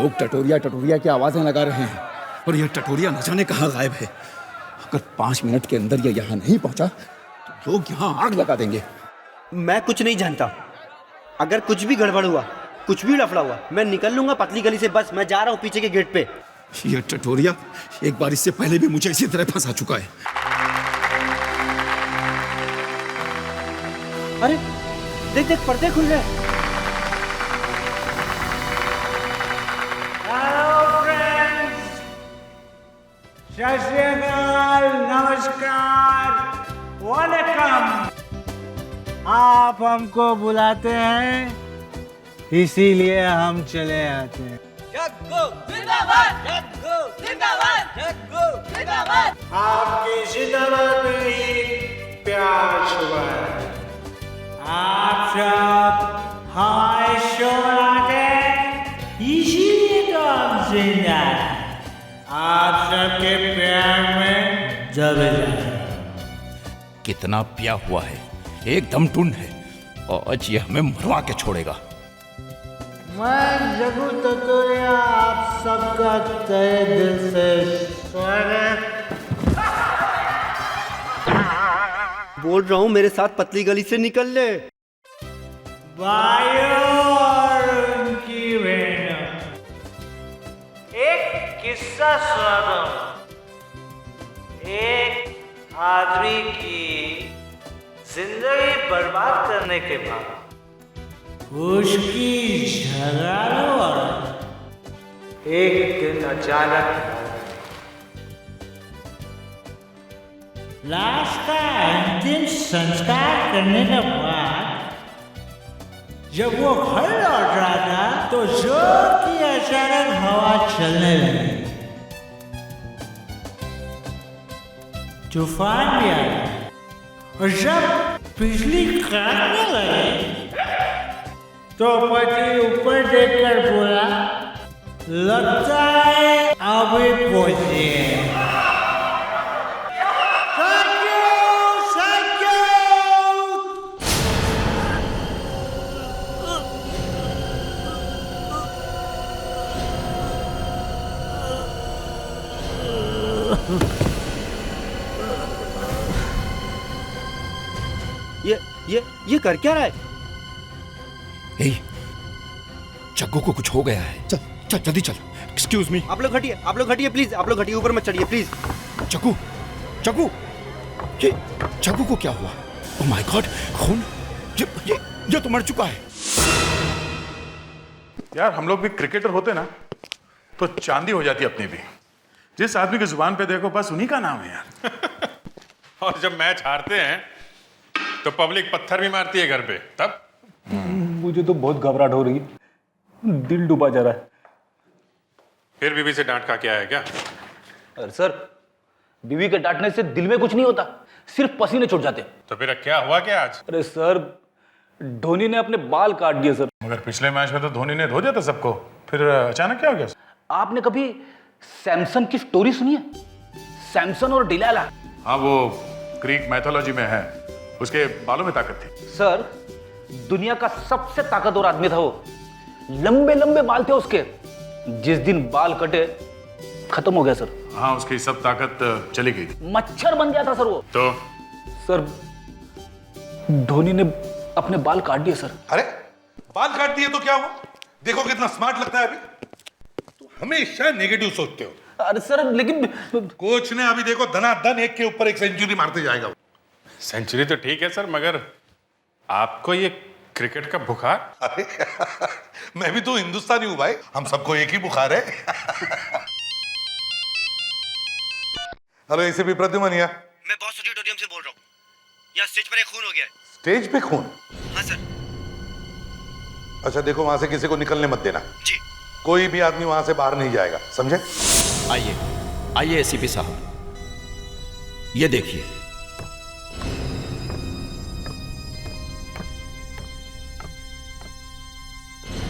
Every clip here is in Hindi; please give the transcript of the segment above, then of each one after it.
लोग टटोरिया टटोरिया की आवाजें लगा रहे हैं और यह टटोरिया न जाने कहाँ गायब है। अगर 5 मिनट के अंदर ये यहाँ नहीं पहुंचा तो लोग यहाँ आग लगा देंगे। मैं कुछ नहीं जानता। अगर कुछ भी गड़बड़ हुआ, कुछ भी लफड़ा हुआ, मैं निकल लूंगा पतली गली से। बस मैं जा रहा हूँ पीछे के गेट पे। ये टटोरिया एक बार इससे पहले भी मुझे इसी तरह फंसा चुका है। अरे देख देख, पर्दे खुल रहे हैं। हेलो फ्रेंड्स, सत श्री अकाल, नमस्कार, वेलकम। आप हमको बुलाते हैं इसीलिए हम चले आते हैं। जिंदाबाद, जिंदाबाद। आपकी जिंदाबाद में ही प्यार छुपा है। आप सब हमारे शो आते हैं इसीलिए तो हम जिंदा हैं। आप सबके प्यार में दबे जाए। कितना पिया हुआ है, एकदम टुन है और आज ये हमें मरवा के छोड़ेगा। मैं जग्गू टटोरिया आप सबका तहे दिल से स्वागत। बोल रहा हूँ मेरे साथ पतली गली से निकल ले। भाइयों और उनकी बहनों, एक किस्सा सुनाता हूं। एक आदमी की जिंदगी बर्बाद करने के बाद उसकी झगड़ालू औरत एक दिन अचानक लाश का अंतिम संस्कार करने के बाद जब वो घर लौट रहा था तो जोर की अचानक हवा चलने लगी। तूफान भी आया और जब बिजली कड़कने लगी तो पति ऊपर देखकर बोला, लगता है अभी पहुंचे। ये कर क्या रहा है? हे, जग्गू को कुछ हो गया है। चल चल जल्दी चल। Excuse me. आप लोग हटिए प्लीज। आप लोग हटिए, ऊपर मत चढ़िए प्लीज। जग्गू, जग्गू, ये जग्गू को क्या हुआ? ओह माय गॉड, खून! ये तो मर चुका है। यार हम लोग भी क्रिकेटर होते ना तो चांदी हो जाती अपनी भी। जिस आदमी की जुबान पे देखो बस उन्हीं का नाम है यार। और जब मैच हारते हैं तो पब्लिक पत्थर भी मारती है घर पे। तब मुझे तो बहुत घबराहट हो रही है, दिल डूबा जा रहा है। फिर बीवी से डांट खा के आया क्या? अरे सर, बीवी के डांटने से दिल में कुछ नहीं होता, सिर्फ पसीने छूट जाते। तो फिर क्या हुआ क्या आज? अरे सर, धोनी ने अपने बाल काट दिए सर। मगर पिछले मैच में तो धोनी ने धो दिया था सबको, फिर अचानक क्या हो गया? आपने कभी सैमसन की स्टोरी सुनी है? सैमसन और डिलाला। हाँ, वो ग्रीक मैथोलॉजी में है, उसके बालों में ताकत थी। सर, दुनिया का सबसे ताकतवर आदमी था वो। लंबे लंबे बाल थे उसके। जिस दिन बाल कटे खत्म हो गया सर। हाँ, उसकी सब ताकत चली गई थी। मच्छर बन गया था सर वो। तो सर, धोनी ने अपने बाल काट दिए सर। अरे बाल काट दिए तो क्या हुआ? देखो कितना स्मार्ट लगता है अभी। तो हमेशा नेगेटिव सोचते हो। अरे सर, लेकिन कोच ने अभी देखो धनाधन एक के ऊपर एक सेंचुरी मारते जाएगा। सेंचुरी तो ठीक है सर, मगर आपको ये क्रिकेट का बुखार? अरे मैं भी तो हिंदुस्तानी हूं भाई, हम सबको एक ही बुखार है। हेलो, एसीपी प्रद्युमन यहाँ। मैं बॉस ऑडिटोरियम से बोल रहा हूँ। यहाँ स्टेज पर एक खून हो गया है। स्टेज पे खून? हाँ सर। अच्छा देखो, वहां से किसी को निकलने मत देना जी। कोई भी आदमी वहां से बाहर नहीं जाएगा, समझे? आइए आइए एसीपी साहब, ये देखिए।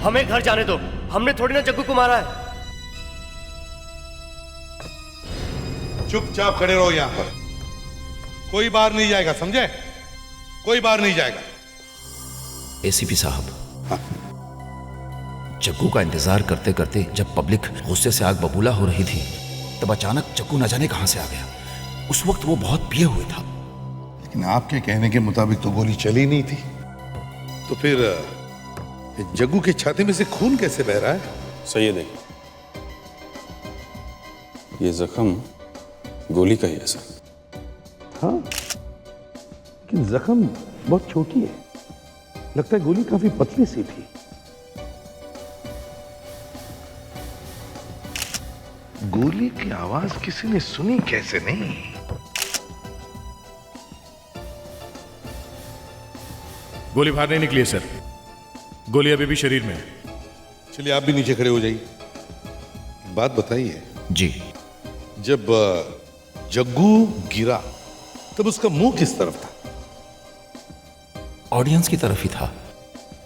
हमें घर जाने दो, हमने थोड़ी ना जग्गू को मारा है। चुपचाप खड़े रहो यहां पर, कोई बाहर नहीं जाएगा, समझे? कोई बाहर नहीं जाएगा। एसीपी साहब, जग्गू का इंतजार करते करते जब पब्लिक गुस्से से आग बबूला हो रही थी, तब अचानक जग्गू न जाने कहां से आ गया। उस वक्त वो बहुत पिए हुए था। लेकिन आपके कहने के मुताबिक तो गोली चली नहीं थी, तो फिर जग्गू की छाती में से खून कैसे बह रहा है? सैयद है, ये जख्म गोली का ही है सर। हाँ, लेकिन जख्म बहुत छोटी है, लगता है गोली काफी पतली सी थी। गोली की आवाज किसी ने सुनी कैसे नहीं? गोली बाहर नहीं निकली है सर, गोली अभी भी शरीर में है। चलिए आप भी नीचे खड़े हो जाइए। बात बताइए, जी, जब जग्गू गिरा तब उसका मुंह किस तरफ था? ऑडियंस की तरफ ही था,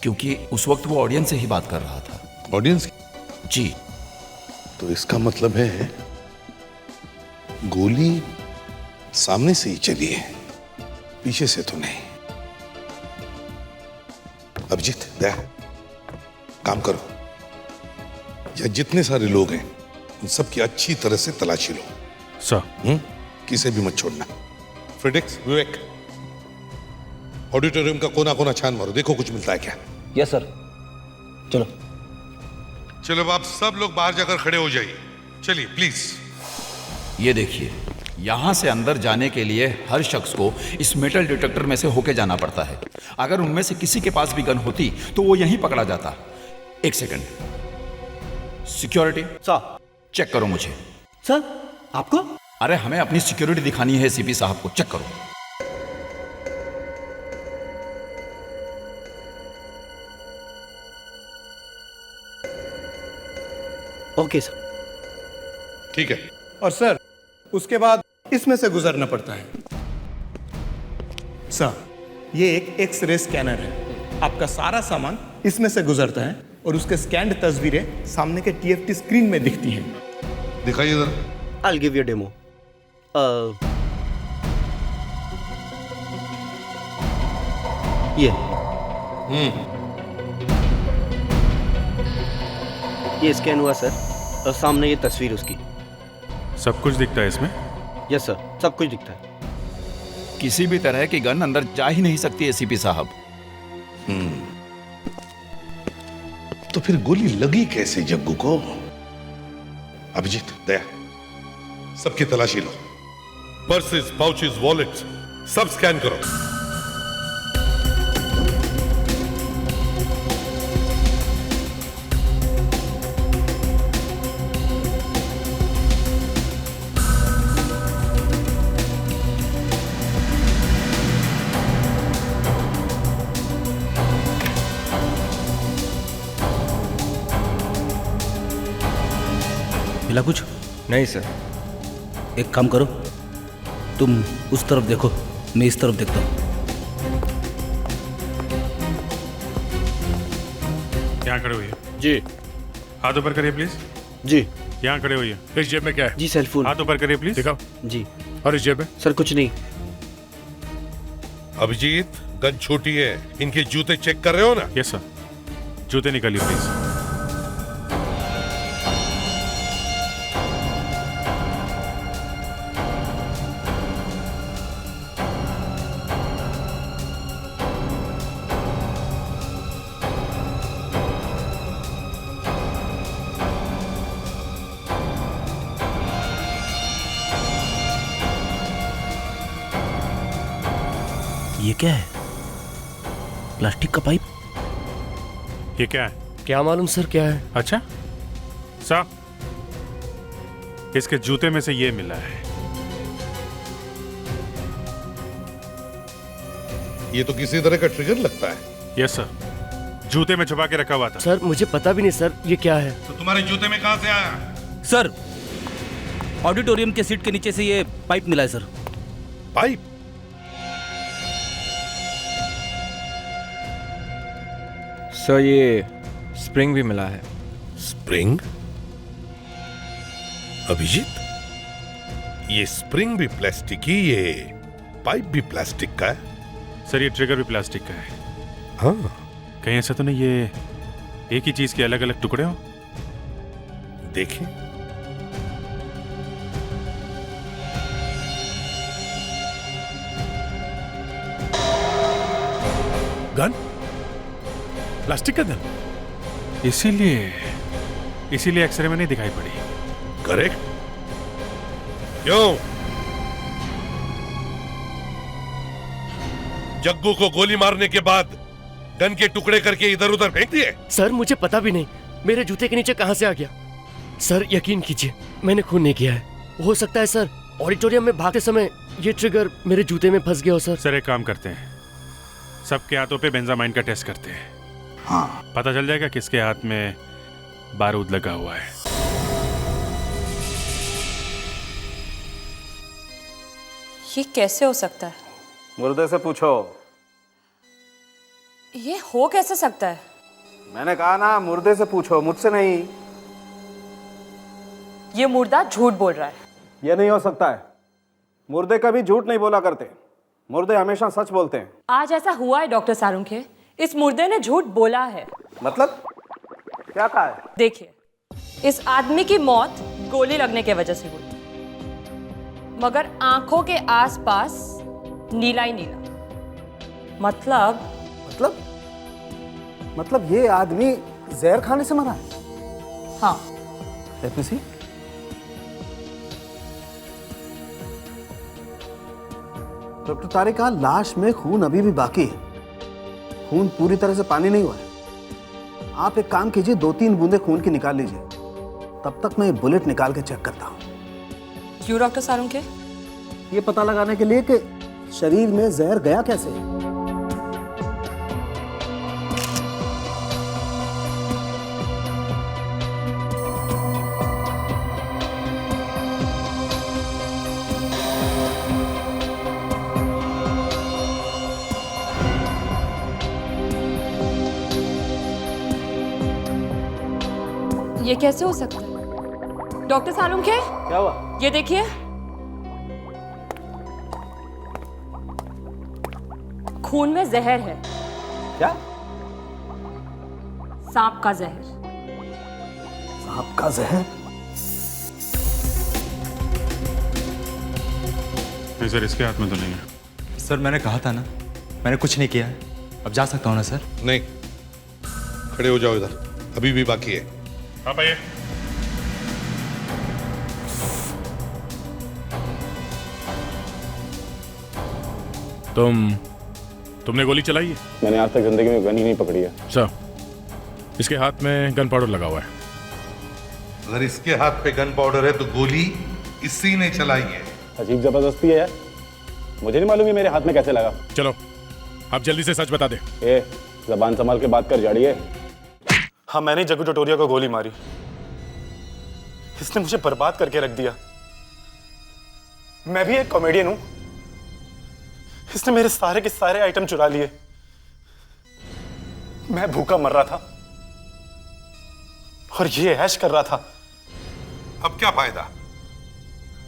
क्योंकि उस वक्त वो ऑडियंस से ही बात कर रहा था। ऑडियंस? जी। तो इसका मतलब है गोली सामने से ही चली है, पीछे से तो नहीं। अभिजीत, दया, काम करो, या जितने सारे लोग हैं उन सबकी अच्छी तरह से तलाशी लो। सर। किसे भी मत छोड़ना। फ्रेडिक्स, विवेक, ऑडिटोरियम का कोना कोना छान मारो, देखो कुछ मिलता है क्या। Yes sir. चलो चलो आप सब लोग बाहर जाकर खड़े हो जाइए। चलिए प्लीज। ये देखिए, यहां से अंदर जाने के लिए हर शख्स को इस मेटल डिटेक्टर में से होके जाना पड़ता है। अगर उनमें से किसी के पास भी गन होती तो वो यहीं पकड़ा जाता। एक सेकंड। Security sir. चेक करो मुझे। सर, आपको? अरे हमें अपनी सिक्योरिटी दिखानी है सीपी साहब को, चेक करो। Okay sir. ठीक है। और सर, उसके बाद इसमें से गुजरना पड़ता है। सर, ये एक एक्स-रे स्कैनर है। आपका सारा सामान इसमें से गुजरता है और उसके स्कैन्ड तस्वीरें सामने के टीएफटी स्क्रीन में दिखती हैं। दिखाइए जरा। I'll give you a demo. ये स्कैन हुआ सर, और सामने ये तस्वीर उसकी। सब कुछ दिखता है इसमें? यस सर, सब कुछ दिखता है। किसी भी तरह की गन अंदर जा ही नहीं सकती है सीपी साहब। तो फिर गोली लगी कैसे जग्गू को? अभिजीत, दया, सबकी तलाशी लो। पर्सेस, पाउचेस, वॉलेट्स सब स्कैन करो। मिला कुछ? नहीं सर। एक काम करो, तुम उस तरफ देखो, मैं इस तरफ देखता हूँ। यहाँ खड़े हुई है। जी। हाथ ऊपर करिए प्लीज। जी। यहाँ खड़े हुई है। इस जेब में क्या है? जी, सेलफोन। हाथ ऊपर करिए प्लीज। दिखाओ। जी। और इस जेब में? सर कुछ नहीं। अभिजीत, गन छोटी है, इनके जूते चेक कर रहे हो ना? Yes sir. जूते निकालिए प्लीज। ये क्या है? प्लास्टिक का पाइप? ये क्या है? क्या मालूम सर, क्या है? अच्छा साहब, इसके जूते में से ये मिला है। ये तो किसी तरह का ट्रिगर लगता है। यस सर, जूते में छुपा के रखा हुआ था। सर मुझे पता भी नहीं सर, ये क्या है? तो तुम्हारे जूते में कहां से आया? सर, ऑडिटोरियम के सीट के नीचे से ये पाइप मिला है सर। पाइप? सर ये स्प्रिंग भी मिला है। स्प्रिंग? अभिजीत, ये स्प्रिंग भी प्लास्टिक की, ये पाइप भी प्लास्टिक का है। सर ये ट्रिगर भी प्लास्टिक का है। हाँ। कहीं ऐसा तो नहीं ये एक ही चीज के अलग अलग टुकड़े हो? देखिए, गन, प्लास्टिक का गन। इसीलिए एक्सरे में नहीं दिखाई पड़ी। करेक्ट। क्यों? जग्गू को गोली मारने के बाद गन के टुकड़े करके इधर उधर फेंक दिए? सर मुझे पता भी नहीं मेरे जूते के नीचे कहां से आ गया। सर यकीन कीजिए मैंने खून नहीं किया है। हो सकता है सर ऑडिटोरियम में भागते समय ये ट्रिगर मेरे जूते में फंस गया हो सर। सर एक काम करते हैं, सबके हाथों पे बेंजामाइन का टेस्ट करते हैं। हाँ, पता चल जाएगा किसके हाथ में बारूद लगा हुआ है। ये कैसे हो सकता है? मुर्दे से पूछो। ये हो कैसे सकता है? मैंने कहा ना, मुर्दे से पूछो, मुझसे नहीं। ये मुर्दा झूठ बोल रहा है। ये नहीं हो सकता है। मुर्दे कभी झूठ नहीं बोला करते, मुर्दे हमेशा सच बोलते हैं। आज ऐसा हुआ है डॉक्टर सारुंखे, इस मुर्दे ने झूठ बोला है। मतलब क्या कहा है? देखिए, इस आदमी की मौत गोली लगने की वजह से हुई, मगर आंखों के आसपास नीला ही नीला। मतलब ये आदमी जहर खाने से मरा है? हाँ। एपीसी? डॉक्टर तारिक, कहा लाश में खून अभी भी बाकी है। खून पूरी तरह से पानी नहीं हुआ है। आप एक काम कीजिए, 2-3 बूंदे खून की निकाल लीजिए, तब तक मैं बुलेट निकाल के चेक करता हूँ। क्यों डॉक्टर सारुंखे? ये पता लगाने के लिए कि शरीर में जहर गया कैसे। ये कैसे हो सकता है डॉक्टर सारुंखे? क्या हुआ? ये देखिए, खून में जहर है। क्या? सांप का जहर। सांप का जहर? नहीं सर, इसके हाथ में तो नहीं है। सर मैंने कहा था ना, मैंने कुछ नहीं किया है। अब जा सकता हूँ ना सर? नहीं, खड़े हो जाओ इधर, अभी भी बाकी है। हाँ भाई। तुमने गोली चलाई है? मैंने आज तक जिंदगी में गन ही नहीं पकड़ी है। सर, इसके हाथ में गन पाउडर लगा हुआ है। अगर इसके हाथ पे गन पाउडर है तो गोली इसी ने चलाई है। अजीब जबरदस्ती है यार, मुझे नहीं मालूम ये मेरे हाथ में कैसे लगा। चलो आप जल्दी से सच बता दे। ए, जबान संभाल के बात कर जाड़िए। हाँ, मैंने जग्गू टटोरिया को गोली मारी। इसने मुझे बर्बाद करके रख दिया। मैं भी एक कॉमेडियन हूं। इसने मेरे सारे के सारे आइटम चुरा लिए। मैं भूखा मर रहा था और ये ऐश कर रहा था। अब क्या फायदा?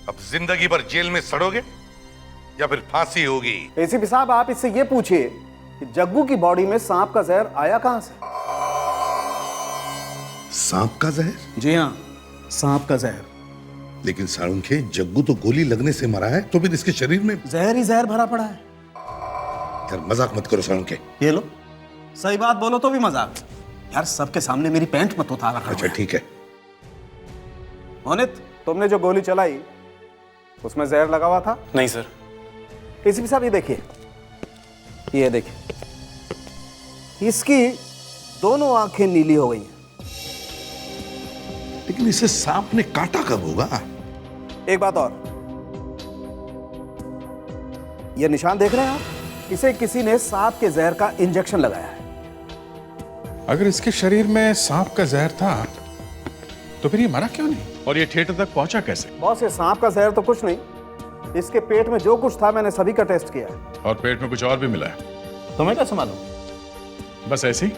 अब जिंदगी भर जेल में सड़ोगे या फिर फांसी होगी? एसीपी साहब, आप इससे ये पूछिए कि जग्गू की बॉडी में सांप का जहर आया कहां से? सांप का जहर? जी हाँ, सांप का जहर। लेकिन सारुंखे, जग्गू तो गोली लगने से मरा है, तो फिर इसके शरीर में जहर ही जहर भरा पड़ा है। यार मजाक मत करो सारुंखे। ये लो, सही बात बोलो तो भी मजाक। यार सबके सामने मेरी पैंट मत उतारा करो। अच्छा ठीक है। मोनित, तुमने जो गोली चलाई उसमें जहर लगा हुआ था? नहीं सर। एसीपी साहब, ये देखिए, ये देखिए, इसकी दोनों आंखें नीली हो गई हैं। लेकिन इसे सांप ने काटा कब होगा? एक बात और, ये निशान देख रहे हैं आप? इसे किसी ने सांप के जहर का इंजेक्शन लगाया है। अगर इसके शरीर में सांप का जहर था तो फिर ये मरा क्यों नहीं? और ये थिएटर तक पहुंचा कैसे? बॉस, ये सांप का जहर तो कुछ नहीं, इसके पेट में जो कुछ था मैंने सभी का टेस्ट किया है। और पेट में कुछ और भी मिला है? तुम्हें कैसे मालूम? बस ऐसे ही।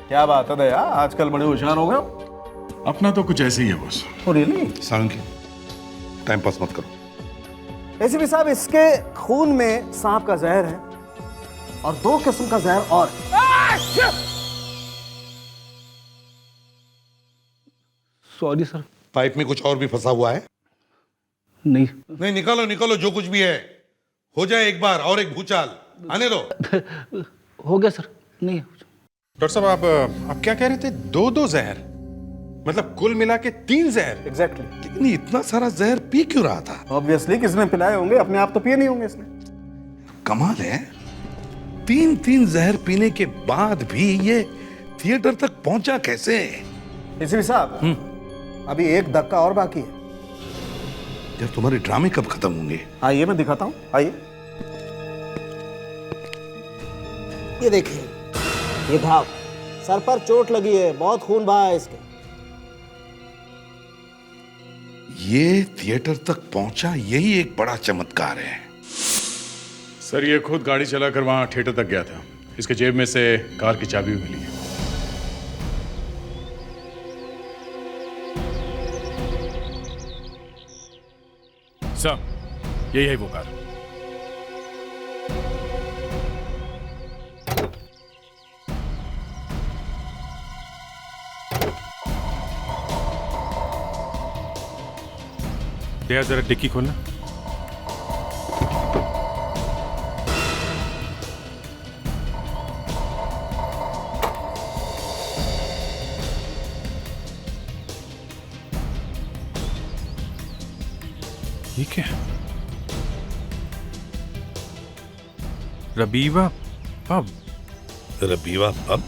क्या बात है दया, आजकल बड़े होशियार हो गए हो। अपना तो कुछ ऐसे ही है बॉस। रियली? सारुंखे, टाइम पास मत करो। एसीपी साहब, इसके खून में सांप का जहर है और 2 किस्म का जहर और। Sorry sir. पाइप में कुछ और भी फंसा हुआ है? नहीं नहीं, निकालो निकालो जो कुछ भी है। हो जाए एक बार और एक भूचाल, आने दो। हो गया सर। नहीं डॉक्टर साहब आप क्या कह रहे थे? दो जहर, मतलब कुल मिला के 3 जहर? एग्जैक्टली। लेकिन इतना सारा जहर पी क्यों रहा था? ऑब्वियसली किसने पिलाए होंगे, अपने आप तो पिए नहीं होंगे इसने। कमाल है, 3 जहर पीने के बाद भी ये थिएटर तक पहुंचा कैसे? एसीपी साहब, अभी एक धक्का और बाकी है। यार तुम्हारे ड्रामे कब खत्म होंगे? आइए मैं दिखाता हूँ, आइए। ये देखिए, ये घाव, सर पर चोट लगी है, बहुत खून बहा है इसके। ये थिएटर तक पहुंचा, यही एक बड़ा चमत्कार है। सर ये खुद गाड़ी चलाकर वहां थिएटर तक गया था। इसके जेब में से कार की चाबी भी मिली है। सर यही है वो कार। दया जरा डिक्की खोलना। ये क्या? रबीवा पब। रबीवा पब?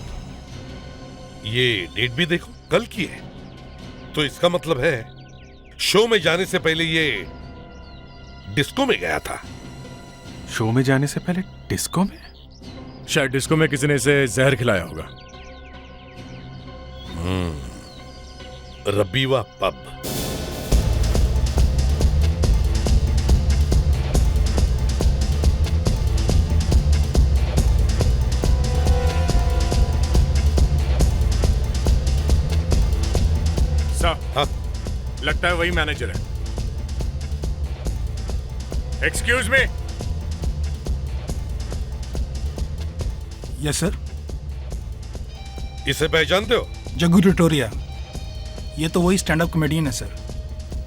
ये डेट भी देखो, कल की है। तो इसका मतलब है शो में जाने से पहले ये डिस्को में गया था। शो में जाने से पहले डिस्को में? शायद डिस्को में किसी ने इसे जहर खिलाया होगा। रबीवा पब। हाँ? लगता है वही मैनेजर है। Excuse me. Yes sir. इसे पहचानते हो? जग्गू टटोरिया। ये तो वही स्टैंड अप कॉमेडियन है सर,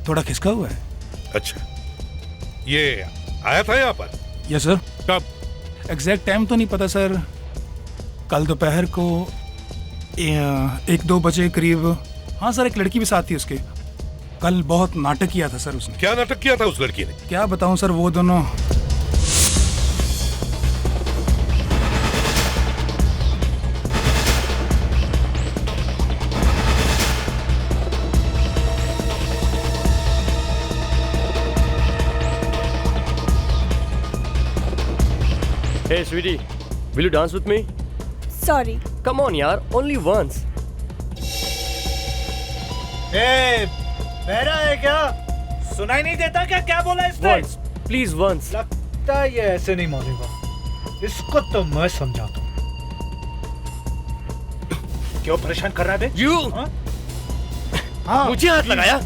थोड़ा खिसका हुआ है। अच्छा, ये आया था यहाँ पर? Yes sir. कब? एग्जैक्ट टाइम तो नहीं पता सर, कल दोपहर को 1-2 बजे करीब। हाँ सर, एक लड़की भी साथ थी उसके। कल बहुत नाटक किया था सर उसने। क्या नाटक किया था उस लड़की ने? क्या बताऊं सर, वो दोनों Hey sweetie, will you dance with me? Sorry. Come on यार, only once. बहरा है क्या? सुनाई नहीं देता क्या? क्या बोला इसने? Once, please once. लगता है ये ऐसे नहीं मानेगा। इसको तो मैं समझाता हूँ। क्यों परेशान कर रहा है बे? You? हाँ? मुझे हाथ लगाया?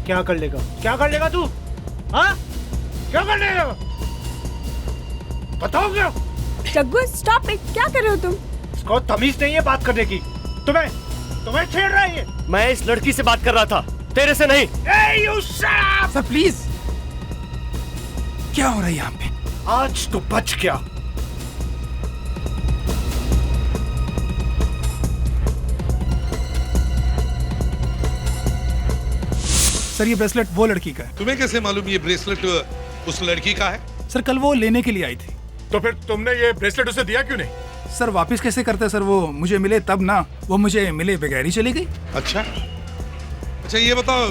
क्या कर लेगा? क्या कर लेगा तू? हाँ? क्या कर लेगा? बताओ क्या? जग्गू स्टॉप इट, क्या कर रहे हो तुम? इसको तमीज नहीं है बात करने की। तुम्हें छेड़ रहा है ये। मैं इस लड़की से बात कर रहा था, तेरे से नहीं। Hey, you shut up! Sir please, क्या हो रहा है यहाँ पे? आज तो बच गया। सर ये ब्रेसलेट वो लड़की का है। तुम्हें कैसे मालूम ये ब्रेसलेट उस लड़की का है? सर कल वो लेने के लिए आई थी। तो फिर तुमने ये ब्रेसलेट उसे दिया क्यों नहीं? सर वापस कैसे करते सर, वो मुझे मिले तब ना, वो मुझे मिले बगैर ही चली गई। अच्छा अच्छा, ये बताओ,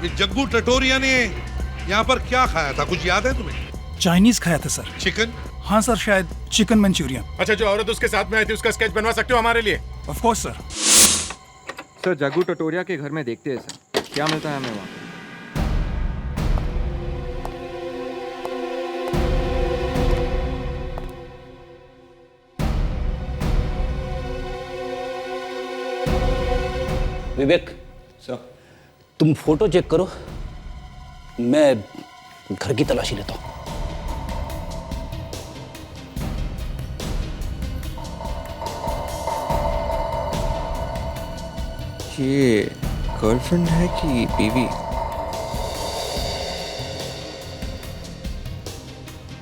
ये जग्गू टटोरिया ने यहाँ पर क्या खाया था, कुछ याद है तुम्हें? चाइनीज खाया था सर। चिकन? हाँ सर, शायद चिकन मंचूरियन। अच्छा, जो औरत उसके साथ में आई थी उसका स्केच बनवा सकते हो हमारे लिए? Of course sir. Sir Jaggu Tatoria के घर में देखते हैं सर, क्या मिलता है हमें वहाँ। विवेक सर, तुम फोटो चेक करो, मैं घर की तलाशी लेता हूं। ये गर्लफ्रेंड है कि बीवी?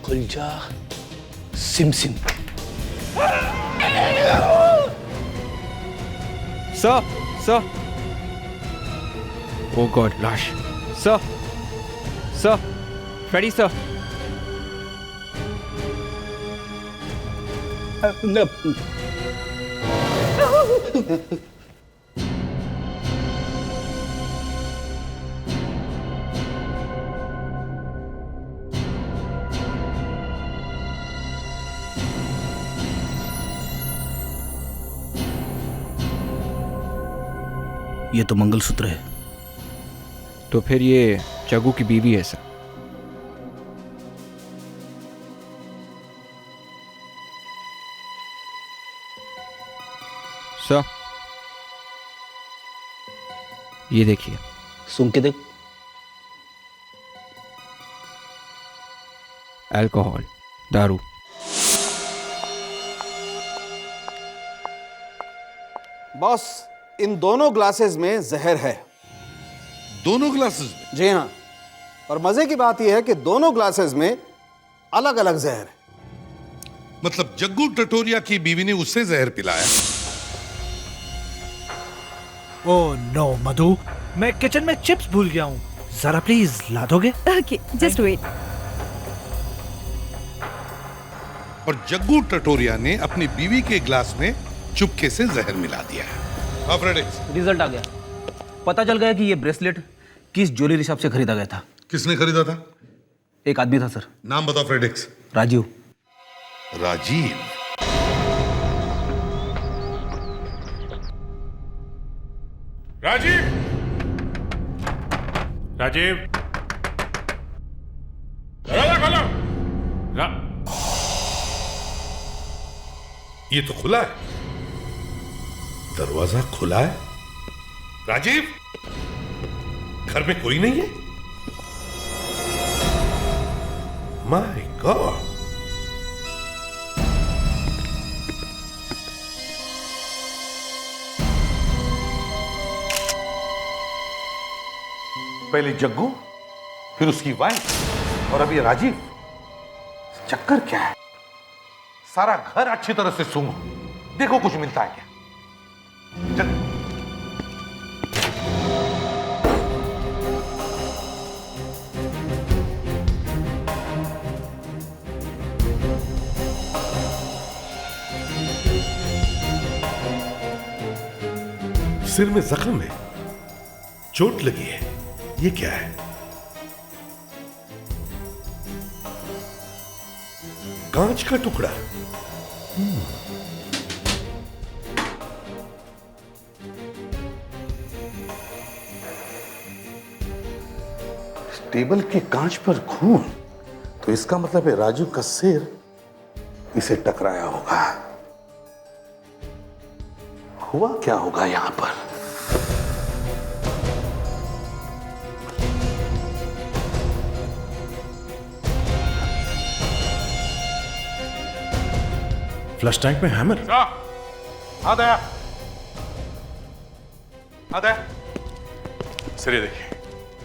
खुल जा सिम सिम। सर ओ गॉड, लाश। Sir Freddy sir. ये तो मंगलसूत्र है। तो फिर ये जग्गू की बीवी है सर। सर ये देखिए। सुन के देख। अल्कोहल, दारू। बॉस, इन दोनों ग्लासेस में जहर है। दोनों ग्लासेस में? जी हाँ, और मजे की बात यह है कि दोनों ग्लासेस में अलग अलग जहर है। मतलब जग्गू टटोरिया की बीवी ने उससे जहर पिलाया? ओह नो मधु, मैं किचन में चिप्स भूल गया हूँ, जरा प्लीज ला दोगे? Okay, just wait. और जग्गू टटोरिया ने अपनी बीवी के ग्लास में चुपके से जहर मिला दिया है। रिजल्ट आ गया। पता चल गया कि ये ब्रेसलेट किस ज्वेलरी शॉप से खरीदा गया था। किसने खरीदा था? एक आदमी था सर। नाम बताओ फ्रेडिक्स। राजीव। राजीव? राजीव, राजीव, दरवाजा खोलो। ये तो खुला है। दरवाजा खुला है। राजीव, घर में कोई नहीं है? My God. पहले जग्गू, फिर उसकी वाइफ, और अभी राजीव। चक्कर क्या है? सारा घर अच्छी तरह से सूंघो, देखो कुछ मिलता है क्या। चल। सिर में जख्म है, चोट लगी है। ये क्या है? कांच का टुकड़ा। टेबल के कांच पर खून, तो इसका मतलब है राजू का सिर इसे टकराया होगा। हुआ क्या होगा यहां पर? फ्लश टैंक में हैमर। आ दया, आ दया। सर ये देखिए,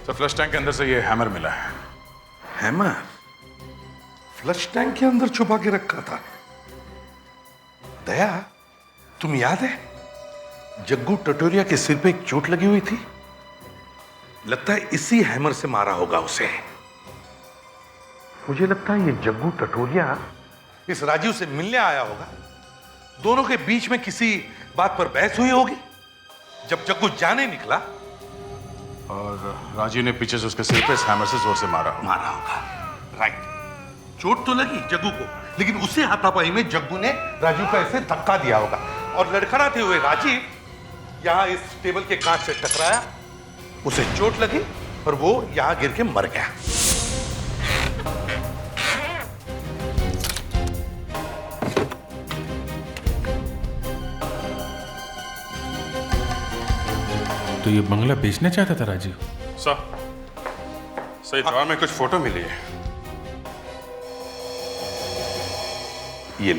तो फ्लश टैंक के अंदर से ये हैमर मिला है। हैमर फ्लश टैंक के अंदर छुपा के रखा था? दया, तुम याद है जग्गू टटोरिया के सिर पे एक चोट लगी हुई थी? लगता है इसी हैमर से मारा होगा उसे। मुझे लगता है ये जग्गू टटोरिया इस राजीव से मिलने आया होगा। दोनों के बीच में किसी बात पर बहस हुई होगी। जब जग्गू जाने निकला, और राजीव ने पीछे से उसके सिर पे इस हैमर से जोर से मारा होगा। राइट। चोट तो लगी जग्गू को, लेकिन उसी हाथापाई में जग्गू ने राजीव को ऐसे धक्का दिया होगा, और लड़खड़ाते हुए राजीव यहां इस टेबल के कांच से टकराया, उसे चोट लगी और वो यहां गिर के मर गया। तो ये बंगला बेचना चाहता था राजीव? सर, सही ड्रॉर में कुछ फोटो मिली है। ये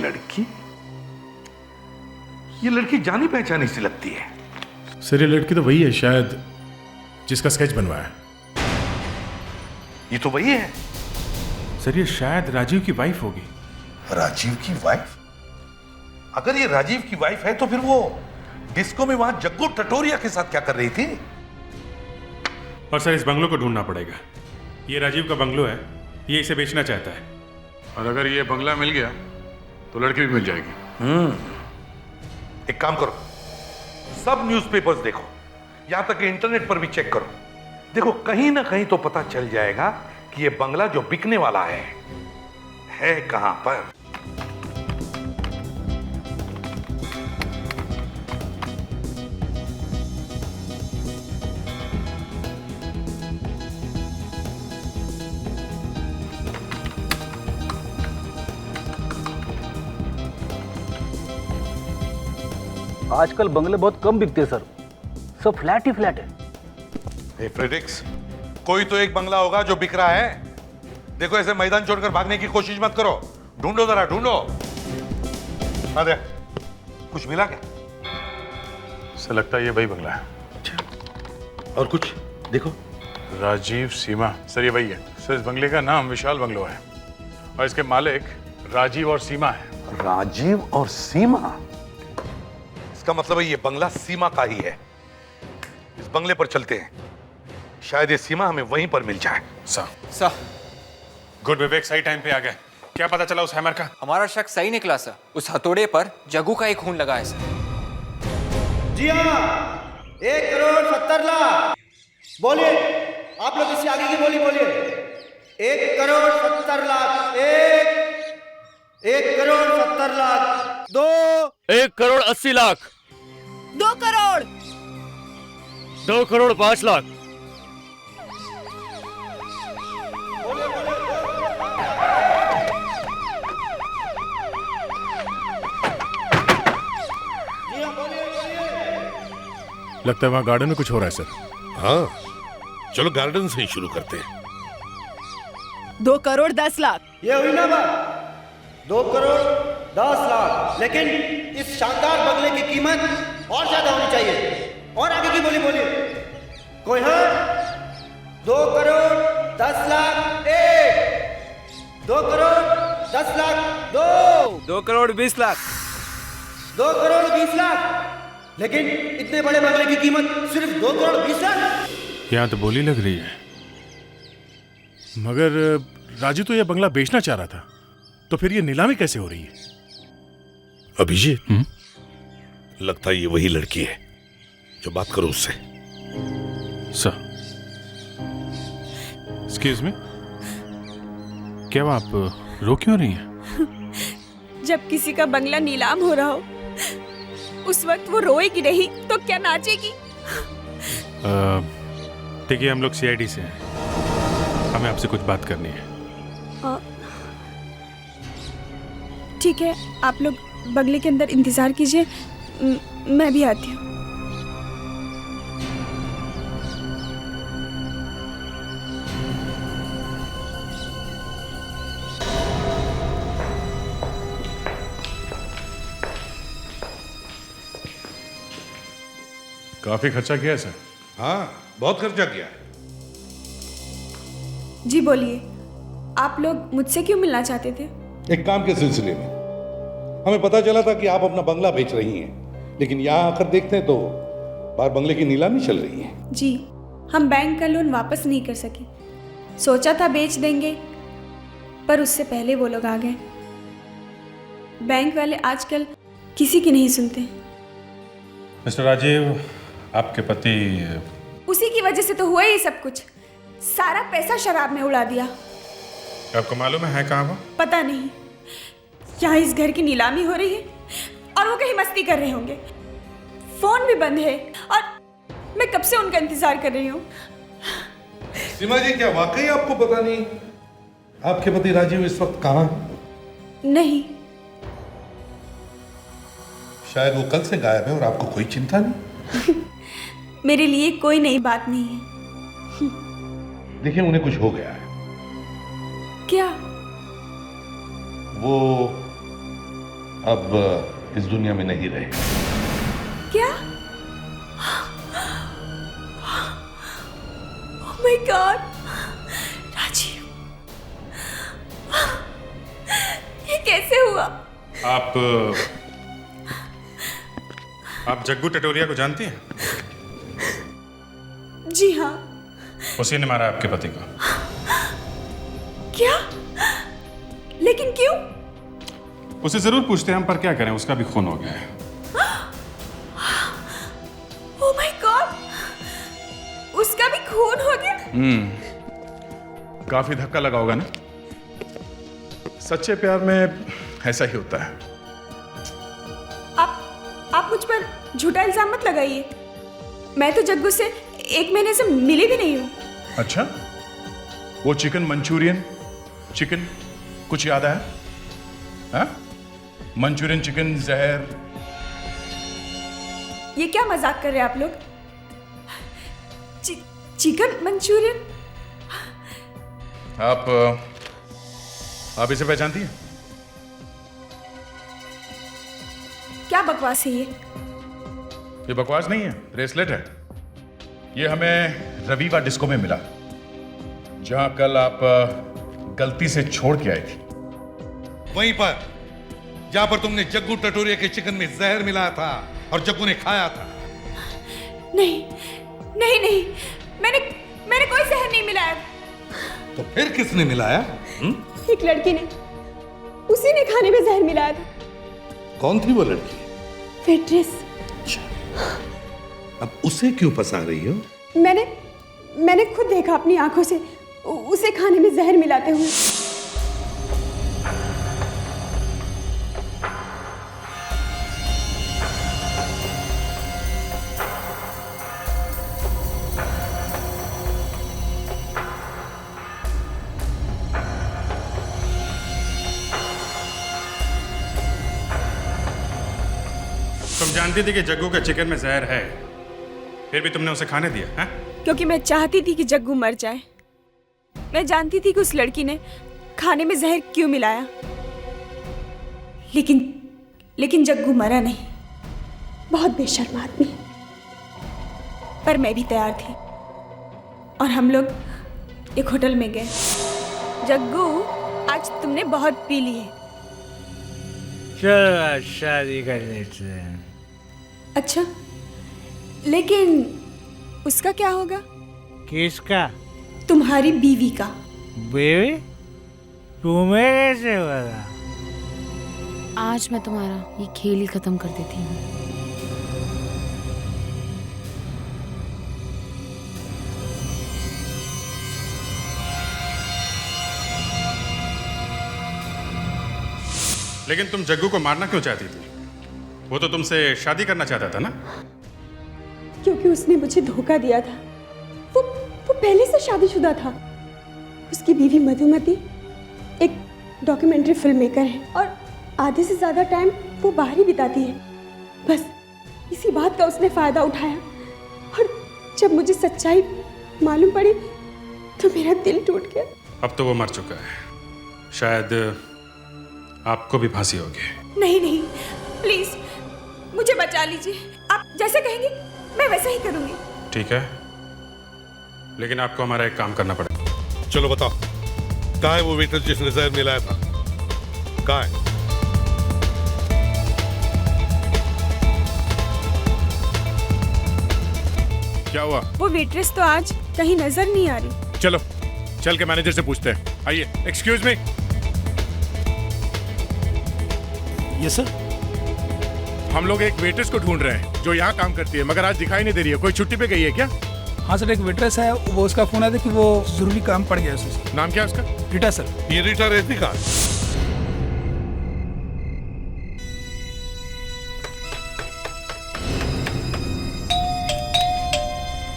लड़की जानी पहचानी सी लगती है। सर ये लड़की तो वही है, शायद जिसका स्केच बनवाया। ये तो वही है। सर ये शायद राजीव की वाइफ होगी। राजीव की वाइफ? अगर ये राजीव की वाइफ है तो फिर वो डिस्को में वहां जग्गू टटोरिया के साथ क्या कर रही थी? और सर इस बंगलों को ढूंढना पड़ेगा। ये राजीव का बंगलो है, ये इसे बेचना चाहता है। और अगर ये बंगला मिल गया तो लड़की भी मिल जाएगी। एक काम करो, सब न्यूज़पेपर्स देखो, यहां तक कि इंटरनेट पर भी चेक करो। देखो कहीं ना कहीं तो पता चल जाएगा कि ये बंगला जो बिकने वाला है कहां पर। आजकल बंगले बहुत कम बिकते हैं सर, सब फ्लैट ही फ्लैट है। हे फ्रेडिक्स, कोई तो एक बंगला होगा जो बिक रहा है। देखो ऐसे मैदान छोड़कर भागने की कोशिश मत करो, ढूंढो जरा ढूंढो। अरे कुछ मिला क्या? ऐसा लगता है ये वही बंगला है। और कुछ देखो। राजीव सीमा, सर ये वही है। सर इस बंगले का नाम विशाल बंगलो है और इसके मालिक राजीव और सीमा है। राजीव और सीमा? इसका मतलब है ये बंगला सीमा का ही है। इस बंगले पर चलते हैं, शायद ये सीमा हमें वहीं पर मिल जाए। सर गुड विवेक, सही टाइम पे आ गए। क्या पता चला उस हैमर का? हमारा शक सही निकला सर, उस हथौड़े पर जग्गू का एक खून लगा है सर। जी हाँ, 1,70,00,000। बोलिए, आप लोग इससे आगे की बोलिए। 1,70,00,000। 1,70,00,000। 2 1,80,00,000। 2 करोड़। 2,05,00,000। लगता है वहां गार्डन में कुछ हो रहा है सर। हाँ, चलो गार्डन से ही शुरू करते हैं। 2,10,00,000। ये हुई ना बात, 2,10,00,000। लेकिन इस शानदार बंगले की कीमत और ज्यादा होनी चाहिए। और आगे की बोलिए। कोई है? 2,10,00,000। 1, 2,10,00,000। 2, 2,20,00,000। 2,20,00,000। लेकिन इतने बड़े बंगले की कीमत सिर्फ 2,20,00,000। यहां तो बोली लग रही है। मगर राजू तो यह बंगला बेचना चाह रहा था, तो फिर ये नीलामी कैसे हो रही है? अभिजीत, लगता है ये वही लड़की है। जो बात करो उससे। सर, एक्सक्यूज मी, क्या आप रो क्यों रही हैं? जब किसी का बंगला नीलाम हो रहा हो उस वक्त वो रोएगी नहीं तो क्या नाचेगी? देखिए हम लोग CID से हैं, हमें आपसे कुछ बात करनी है। ठीक है, आप लोग बंगले के अंदर इंतजार कीजिए, मैं भी आती हूँ। काफी खर्चा किया है सर। हाँ, बहुत खर्चा किया। जी बोलिए, आप लोग मुझसे क्यों मिलना चाहते थे? एक काम के सिलसिले में। हमें पता चला था कि आप अपना बंगला बेच रही हैं, लेकिन यहाँ आकर देखते हैं तो बाहर बंगले की नीलामी चल रही है। जी, हम बैंक का लोन वापस नहीं कर सके। सोचा था बेच देंगे, पर उससे पहले वो लोग आ गए। बैंक वाले आजकल किसी की नहीं सुनते। मिस्टर राजीव, आपके पति उसी की वजह से तो हुआ ही सब कुछ। सारा पैसा शराब में उड़ा दिया। आपको मालूम है कहाँ वो? पता नहीं, यहाँ इस घर की नीलामी हो रही है और वो कहीं मस्ती कर रहे होंगे। फोन भी बंद है और मैं कब से उनका इंतजार कर रही हूँ। सीमा जी, क्या वाकई आपको पता नहीं आपके पति राजीव इस वक्त कहाँ है? नहीं, शायद वो कल से गायब है और आपको कोई चिंता नहीं। मेरे लिए कोई नई बात नहीं है। देखिए, उन्हें कुछ हो गया है। क्या? वो अब इस दुनिया में नहीं रहे। क्या? माय गॉड, राजीव, ये कैसे हुआ? आप जग्गू टटोरिया को जानती हैं? जी हाँ। उसी ने मारा आपके पति को। क्या? लेकिन क्यों? उसे जरूर पूछते हैं हम, पर क्या करें, उसका भी खून हो गया है। ओह माय गॉड, उसका भी खून हो गया? काफी धक्का लगा होगा ना। सच्चे प्यार में ऐसा ही होता है। आप मुझ पर झूठा इल्जाम मत लगाइए। मैं तो जग्गू से 1 महीने से मिली भी नहीं हूँ। अच्छा, वो चिकन मंचूरियन चिकन कुछ याद आया? हाँ? मंचूरियन चिकन जहर। ये क्या मजाक कर रहे हैं आप लोग? Chicken Manchurian? आप इसे पहचानती हैं? क्या बकवास है ये? ये बकवास नहीं है, ब्रेसलेट है। ये हमें रविवा डिस्को में मिला, जहां कल आप गलती से छोड़ के आए थे। वहीं पर जहां पर तुमने जग्गू टटोरिया के चिकन में जहर मिलाया था और जग्गू ने खाया था। नहीं नहीं नहीं, मैंने कोई जहर नहीं मिलाया। तो फिर किसने मिलाया? एक लड़की ने, उसी ने खाने में जहर मिलाया था। कौन थी वो लड़की? वेट्रेस। अब उसे क्यों फंसा रही हो? मैंने खुद देखा अपनी आंखों से उसे खाने में जहर मिलाते हुए। तुम जानती थी कि जग्गू के चिकन में जहर है, फिर भी तुमने उसे खाने दिया, हैं? क्योंकि मैं चाहती थी कि जग्गू मर जाए। मैं जानती थी कि उस लड़की ने खाने में जहर क्यों मिलाया। लेकिन जग्गू मरा नहीं। बहुत बेशर्म आदमी है। पर मैं भी तैयार थी और हम लोग एक होटल में गए। जग्गू, आज तुमने बहुत पी ली है। चलो आज शादी कर लेते हैं। अच्छा, लेकिन उसका क्या होगा? किसका? तुम्हारी बीवी का। बेबी, तुम्हें कैसे पता? आज मैं तुम्हारा ये खेल ही खत्म कर देती हूँ। लेकिन तुम जग्गू को मारना क्यों चाहती थी? वो तो तुमसे शादी करना चाहता था ना? क्योंकि उसने मुझे धोखा दिया था। वो पहले से शादीशुदा था। उसकी बीवी मधुमती एक डॉक्यूमेंट्री फिल्म मेकर है और आधे से ज्यादा टाइम वो बाहर ही बिताती है। बस इसी बात का उसने फायदा उठाया और जब मुझे सच्चाई मालूम पड़ी तो मेरा दिल टूट गया। अब तो वो मर चुका है, शायद आपको भी फांसी होगी। नहीं, प्लीज मुझे बचा लीजिए। आप जैसे कहेंगे मैं वैसा ही करूंगी। ठीक है, लेकिन आपको हमारा एक काम करना पड़ेगा। चलो बताओ, कहाँ है वो वेटर जिसने जहर मिलाया था? कहाँ है? क्या हुआ? वो वेट्रेस तो आज कहीं नजर नहीं आ रही। चलो चल के मैनेजर से पूछते हैं। आइए। Excuse me. Yes sir. हम लोग एक वेट्रेस को ढूंढ रहे हैं जो यहाँ काम करती है, मगर आज दिखाई नहीं दे रही है। कोई छुट्टी पे गई है क्या? हाँ सर, एक वेट्रेस है, वो उसका फोन आया था कि वो जरूरी काम पड़ गया उसे। नाम क्या है उसका? रीटा सर। ये रीटा रहती कहाँ?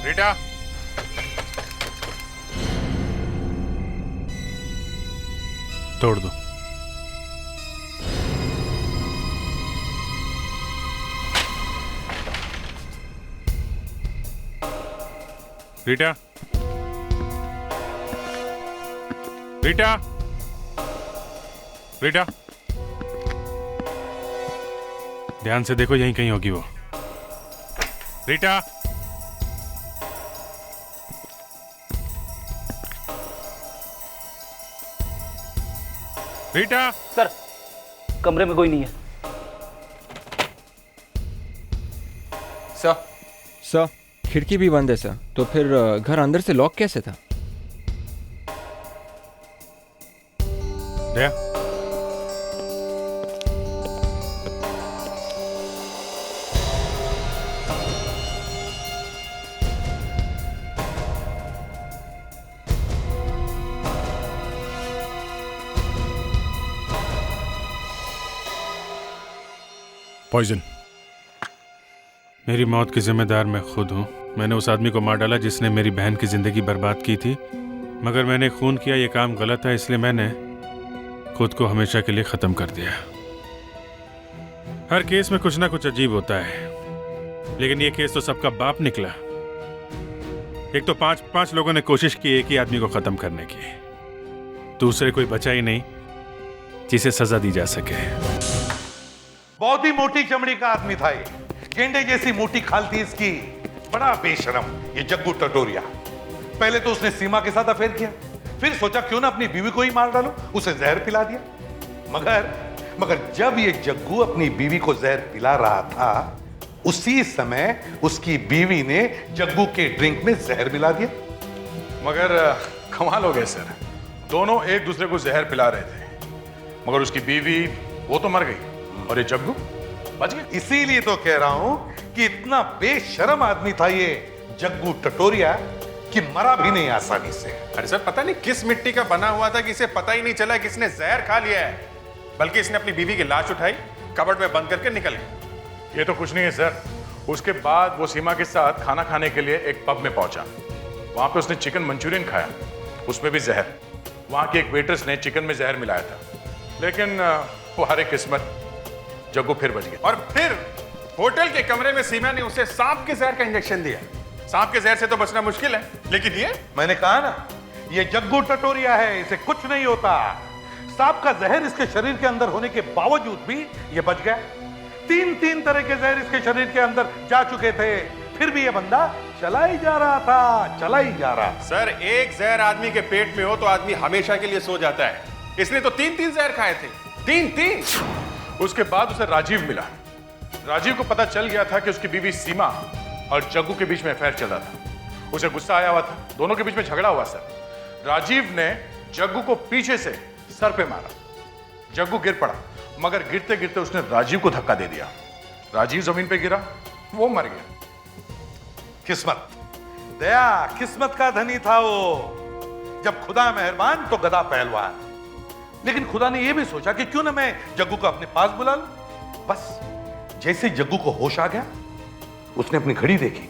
रीटा, तोड़ दो। रीटा, रीटा, रीटा, ध्यान से देखो, यहीं कहीं होगी वो। रीटा, रीटा। सर कमरे में कोई नहीं है। सर खिड़की भी बंद है सर, तो फिर घर अंदर से लॉक कैसे था? दया। पॉइजन। मेरी मौत की जिम्मेदार मैं खुद हूँ। मैंने उस आदमी को मार डाला जिसने मेरी बहन की जिंदगी बर्बाद की थी, मगर मैंने खून किया ये काम गलत है, इसलिए मैंने खुद को हमेशा के लिए खत्म कर दिया। हर केस में कुछ ना कुछ अजीब होता है, लेकिन ये केस तो सबका बाप निकला। एक तो पांच लोगों ने कोशिश की एक ही आदमी को खत्म करने की, दूसरे कोई बचा ही नहीं जिसे सजा दी जा सके। बहुत ही मोटी चमड़ी का आदमी था ये, गेंडे जैसी मोटी खाल थी इसकी। बड़ा बेशरम ये जग्गू टटोरिया। पहले तो उसने सीमा के साथ अफेयर किया, फिर सोचा क्यों ना अपनी बीवी को ही मार डालो, उसे जहर पिला दिया। मगर जब ये जग्गू अपनी बीवी को जहर पिला रहा था, उसी समय उसकी बीवी ने जग्गू के ड्रिंक में जहर मिला दिया। मगर कमाल हो गया सर, दोनों एक दूसरे को जहर पिला रहे थे, मगर उसकी बीवी वो तो मर गई और ये जग्गू बच गया। इसीलिए तो कह रहा हूं कि इतना बेशरम आदमी था ये जग्गू टटोरिया कि मरा भी नहीं आसानी से। अरे सर पता नहीं किस मिट्टी का बना हुआ था कि इसे पता ही नहीं चला किसने जहर खा लिया है, बल्कि इसने अपनी बीवी की लाश उठाई, कबर्ड में बंद करके निकल गया। ये तो कुछ नहीं है सर। उसके बाद वो सीमा के साथ खाना खाने के लिए एक पब में पहुंचा। वहां पे उसने चिकन मंचूरियन खाया, उसमें भी जहर। वहां की एक वेट्रेस ने चिकन में जहर मिलाया था, लेकिन वो हारे किस्मत, जग्गू फिर बच गया। और फिर होटल के कमरे में सीमा ने उसे सांप के जहर का इंजेक्शन दिया। सांप के जहर से तो बचना मुश्किल है, लेकिन ये मैंने कहा ना, ये जग्गू टटोरिया है, इसे कुछ नहीं होता। सांप का जहर इसके शरीर के अंदर होने के बावजूद भी ये बच गया। तीन तरह के जहर इसके शरीर के अंदर जा चुके थे, फिर भी ये बंदा चला ही जा रहा था, चला ही जा रहा। सर एक जहर आदमी के पेट में हो तो आदमी हमेशा के लिए सो जाता है। इसने तो तीन जहर खाए थे, तीन। उसके बाद उसे राजीव मिला। राजीव को पता चल गया था कि उसकी बीवी सीमा और जग्गू के बीच में अफेयर चल रहा था। उसे गुस्सा आया हुआ था, दोनों के बीच में झगड़ा हुआ सर। राजीव ने जग्गू को पीछे से सर पे मारा, जग्गू गिर पड़ा, मगर गिरते गिरते उसने राजीव को धक्का दे दिया। राजीव जमीन पे गिरा, वो मर गया। किस्मत, दया किस्मत का धनी था वो। जब खुदा मेहरबान तो गधा पहलवान। लेकिन खुदा ने यह भी सोचा कि क्यों ना मैं जग्गू को अपने पास बुला लूं। बस जैसे जग्गू को होश आ गया, उसने अपनी घड़ी देखी।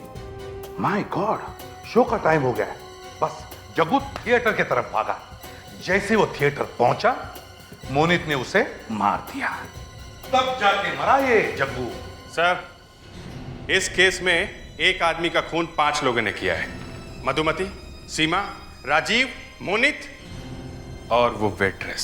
माय गॉड, शो का टाइम हो गया है। बस जग्गू थिएटर की तरफ भागा। जैसे वो थिएटर पहुंचा, मोनित ने उसे मार दिया। तब जाके मरा ये जग्गू। सर इस केस में एक आदमी का खून 5 लोगों ने किया है। मधुमती, सीमा, राजीव, मोनित और वो वेट्रेस।